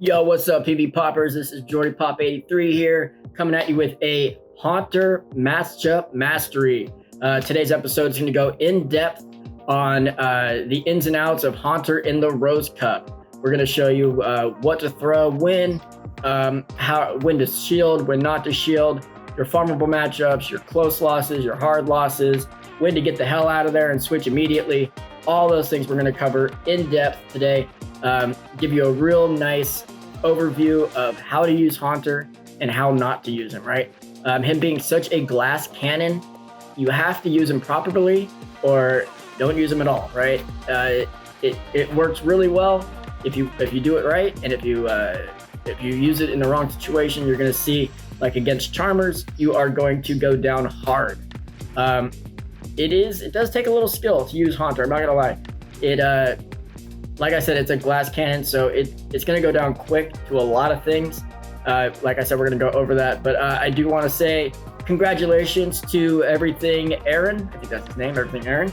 Yo, what's up, PvP Poppers? This is Jordy Pop 83 here, coming at you with a Haunter matchup mastery. Today's episode is going to go in depth on the ins and outs of Haunter in the Rose Cup. We're going to show you what to throw, when to shield, when not to shield, your farmable matchups, your close losses, your hard losses, when to get the hell out of there and switch immediately. All those things we're going to cover in depth today. Give you a real nice overview of how to use Haunter and how not to use him, right? Him being such a glass cannon, you have to use him properly or don't use him at all, right? It works really well if you do it right, and if you use it in the wrong situation, you're going to see, like against Charmers, you are going to go down hard. It does take a little skill to use Haunter, I'm not gonna lie. Like I said, it's a glass cannon, so it's going to go down quick to a lot of things. Like I said, we're going to go over that. But I do want to say congratulations to Everything Aaron. I think that's his name, Everything Aaron.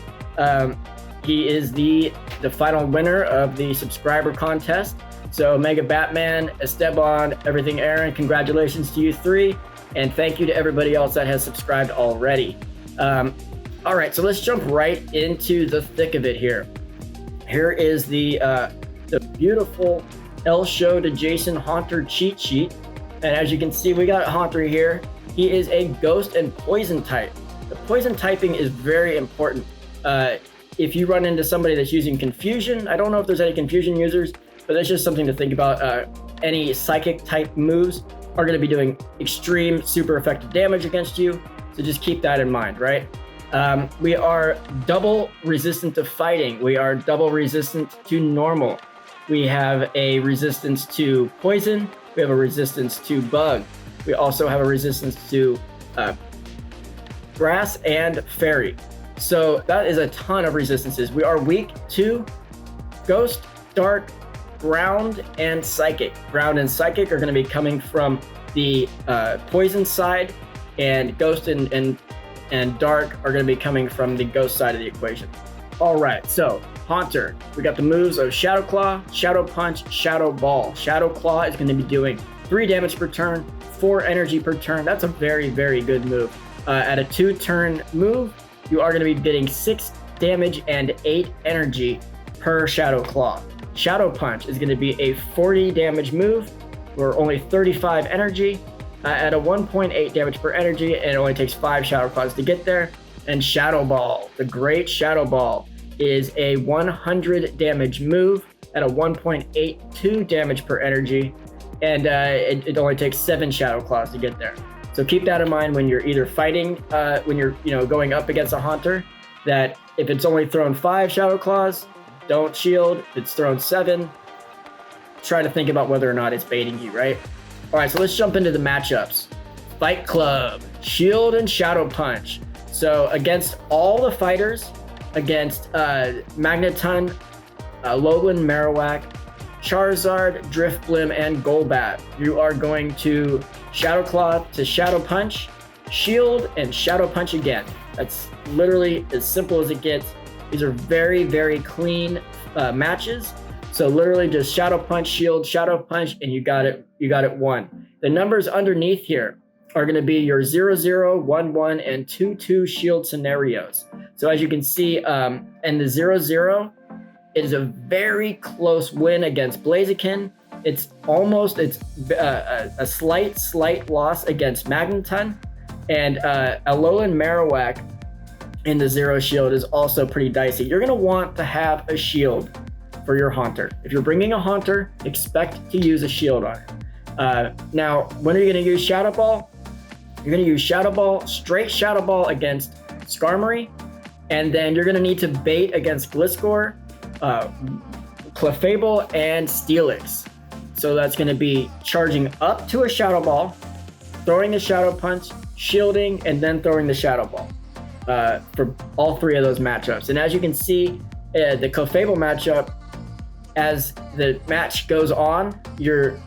He is the final winner of the subscriber contest. So Mega Batman, Esteban, Everything Aaron, congratulations to you three. And thank you to everybody else that has subscribed already. All right, so let's jump right into the thick of it here. Here is the beautiful El Show to Jason Haunter cheat sheet. And as you can see, we got Haunter here. He is a ghost and poison type. The poison typing is very important. If you run into somebody that's using confusion, I don't know if there's any confusion users, but that's just something to think about. Any psychic type moves are going to be doing extreme, super effective damage against you. So just keep that in mind, right? We are double resistant to fighting. We are double resistant to normal. We have a resistance to poison. We have a resistance to bug. We also have a resistance to grass and fairy. So that is a ton of resistances. We are weak to ghost, dark, ground, and psychic. Ground and psychic are going to be coming from the poison side, and ghost and dark are going to be coming from the ghost side of the equation. All right, so Haunter, we got the moves of Shadow Claw, Shadow Punch, Shadow Ball. Shadow Claw is going to be doing 3 damage per turn, 4 energy per turn. That's a very, very good move. At a 2-turn move, you are going to be getting 6 damage and 8 energy per Shadow Claw. Shadow Punch is going to be a 40 damage move for only 35 energy. At a 1.8 damage per energy, and it only takes 5 Shadow Claws to get there. And Shadow Ball, the great Shadow Ball, is a 100 damage move at a 1.82 damage per energy, and it only takes 7 Shadow Claws to get there. So keep that in mind when you're either fighting, when you're going up against a Haunter, that if it's only thrown 5 Shadow Claws, don't shield. If it's thrown 7, try to think about whether or not it's baiting you, right? All right, so let's jump into the matchups. Fight Club, Shield and Shadow Punch. So against all the fighters, against Magneton, Alolan Marowak, Charizard, Drifblim, and Golbat, you are going to Shadow Claw to Shadow Punch, Shield, and Shadow Punch again. That's literally as simple as it gets. These are very, very clean matches. So literally just Shadow Punch, Shield, Shadow Punch, and you got it won. The numbers underneath here are going to be your 0-0, 1-1, and 2-2 shield scenarios. So as you can see, in the 0-0, it is a very close win against Blaziken. It's a slight loss against Magneton. And Alolan Marowak in the 0 shield is also pretty dicey. You're going to want to have a shield for your Haunter. If you're bringing a Haunter, expect to use a shield on it. Now, when are you going to use Shadow Ball? You're going to use Shadow Ball, straight Shadow Ball against Skarmory, and then you're going to need to bait against Gliscor, Clefable, and Steelix. So that's going to be charging up to a Shadow Ball, throwing the Shadow Punch, shielding, and then throwing the Shadow Ball for all 3 of those matchups. And as you can see, the Clefable matchup, as the match goes on, you're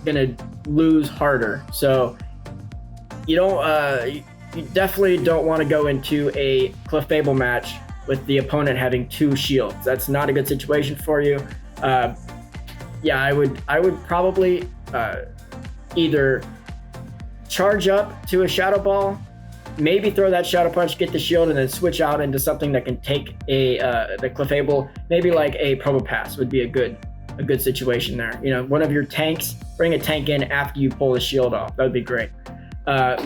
gonna lose harder. So you definitely don't want to go into a Clefable match with the opponent having 2 shields. That's not a good situation for you. yeah, I would probably either charge up to a Shadow Ball, maybe throw that Shadow Punch, get the shield, and then switch out into something that can take the Clefable. Maybe like a Probopass would be a good situation there. You know, one of your tanks, bring a tank in after you pull the shield off. That would be great.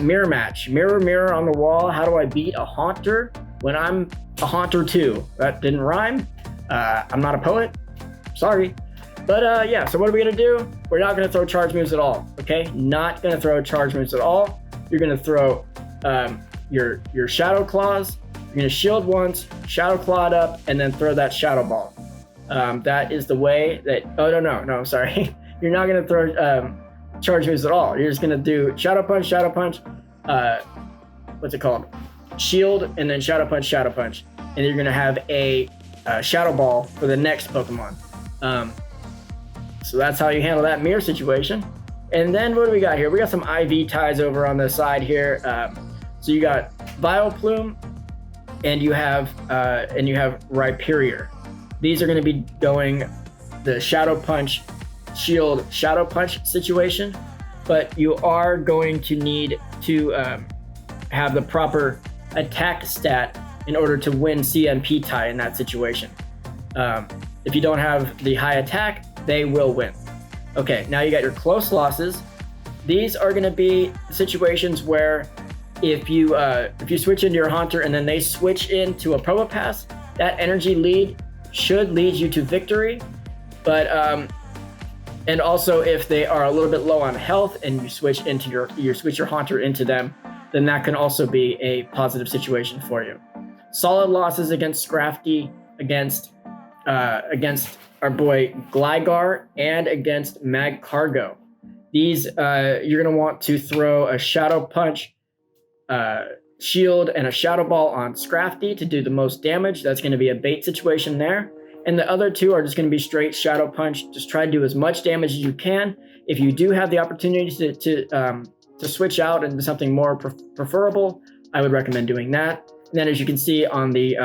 Mirror match. Mirror on the wall. How do I beat a Haunter when I'm a Haunter too? That didn't rhyme. I'm not a poet. Sorry. But yeah, so what are we gonna do? We're not gonna throw charge moves at all, okay? Not gonna throw charge moves at all. You're gonna throw your Shadow Claws. You're gonna shield once, Shadow Claw it up, and then throw that Shadow Ball. That is the way that, oh, no, sorry. You're not gonna throw charge moves at all. You're just gonna do Shadow Punch, what's it called? Shield, and then Shadow Punch, and you're gonna have a Shadow Ball for the next Pokemon. So that's how you handle that mirror situation. And then what do we got here? We got some IV ties over on the side here. So you got Vileplume, and you have Rhyperior. These are going to be going the Shadow Punch, Shield, Shadow Punch situation, but you are going to need to have the proper attack stat in order to win CMP tie in that situation. If you don't have the high attack, they will win. Okay, now you got your close losses. These are going to be situations where if you switch into your Haunter and then they switch into a Probopass, that energy lead should lead you to victory. But and also if they are a little bit low on health and you switch your Haunter into them, then that can also be a positive situation for you. Solid losses against Scrafty, against our boy Gligar, and against Magcargo. These you're gonna want to throw a Shadow Punch, Shield, and a Shadow Ball on Scrafty to do the most damage. That's gonna be a bait situation there. And the other two are just gonna be straight Shadow Punch. Just try to do as much damage as you can. If you do have the opportunity to switch out into something more preferable, I would recommend doing that. And then as you can see on the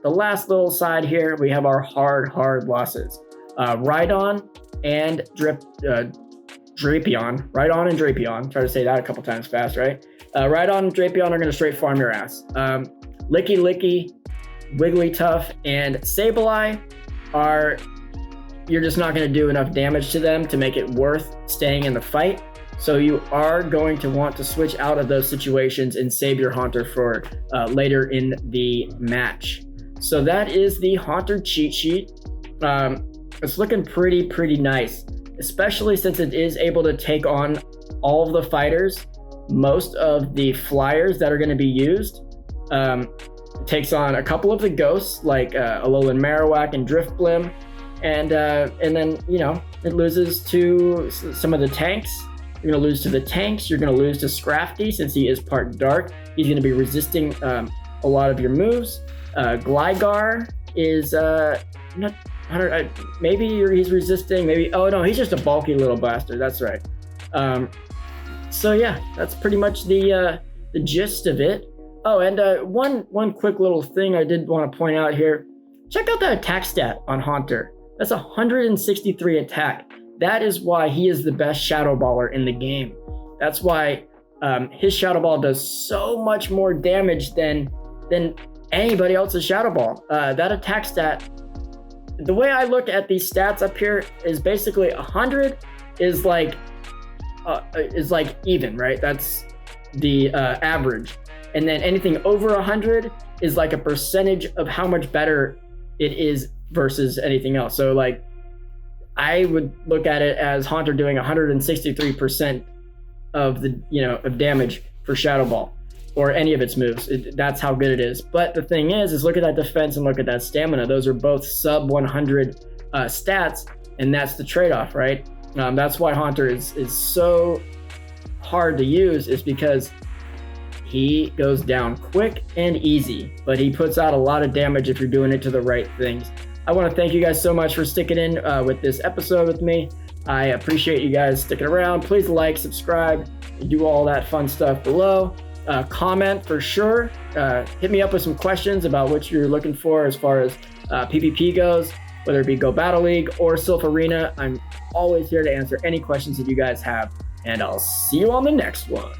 last little side here, we have our hard losses. Rhydon and Drapion. Rhydon and Drapion. Try to say that a couple times fast, right? Rhydon and Drapion are going to straight farm your ass. Licky, Wigglytuff, and Sableye you're just not going to do enough damage to them to make it worth staying in the fight. So you are going to want to switch out of those situations and save your Haunter for later in the match. So that is the Haunter cheat sheet. It's looking pretty nice, especially since it is able to take on all of the fighters, most of the flyers that are going to be used. It takes on a couple of the ghosts like Alolan Marowak and Drifblim, and then it loses to some of the tanks. You're going to lose to the tanks. You're going to lose to Scrafty since he is part dark. He's going to be resisting a lot of your moves. Gligar is not 100. Maybe he's resisting. Maybe. Oh no, he's just a bulky little bastard. That's right. So yeah, that's pretty much the gist of it. Oh, and one quick little thing I did want to point out here. Check out that attack stat on Haunter. That's 163 attack. That is why he is the best Shadow Baller in the game. That's why his Shadow Ball does so much more damage than anybody else's Shadow Ball. That attack stat, the way I look at these stats up here is basically 100 is like even, right? That's the average. And then anything over 100 is like a percentage of how much better it is versus anything else. So like, I would look at it as Haunter doing 163% of of damage for Shadow Ball or any of its moves. That's how good it is. But the thing is look at that defense and look at that stamina. Those are both sub 100 stats, and that's the trade-off, right? That's why Haunter is so hard to use, is because he goes down quick and easy, but he puts out a lot of damage if you're doing it to the right things. I want to thank you guys so much for sticking in with this episode with me. I appreciate you guys sticking around. Please like, subscribe, do all that fun stuff below. Comment for sure. Hit me up with some questions about what you're looking for as far as PvP goes. whether it be Go Battle League or Silph Arena. I'm always here to answer any questions that you guys have, and I'll see you on the next one.